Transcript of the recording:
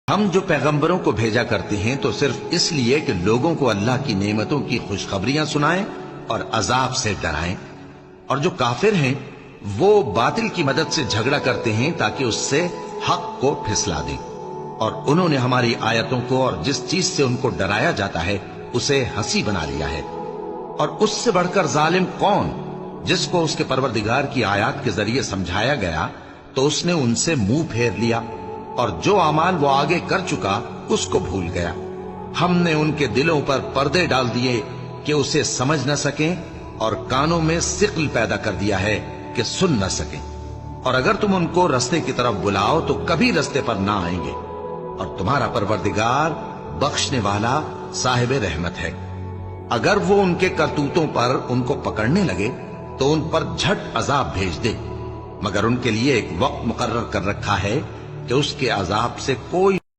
ہم جو پیغمبروں کو بھیجا کرتے ہیں تو صرف اس لیے کہ لوگوں کو اللہ کی نعمتوں کی خوشخبریاں سنائیں اور عذاب سے ڈرائیں، اور جو کافر ہیں وہ باطل کی مدد سے جھگڑا کرتے ہیں تاکہ اس سے حق کو پھسلا دیں، اور انہوں نے ہماری آیتوں کو اور جس چیز سے ان کو ڈرایا جاتا ہے اسے ہنسی بنا لیا ہے۔ اور اس سے بڑھ کر ظالم کون، جس کو اس کے پروردگار کی آیات کے ذریعے سمجھایا گیا تو اس نے ان سے منہ پھیر لیا، اور جو اعمال وہ آگے کر چکا اس کو بھول گیا۔ ہم نے ان کے دلوں پر پردے ڈال دیے کہ اسے سمجھ نہ سکیں، اور کانوں میں ثقل پیدا کر دیا ہے کہ سن نہ سکیں، اور اگر تم ان کو رستے کی طرف بلاؤ تو کبھی رستے پر نہ آئیں گے، اور تمہارا پروردگار بخشنے والا صاحب رحمت ہے۔ اگر وہ ان کے کرتوتوں پر ان کو پکڑنے لگے تو ان پر جھٹ عذاب بھیج دے، مگر ان کے لیے ایک وقت مقرر کر رکھا ہے کہ اس کے عذاب سے کوئی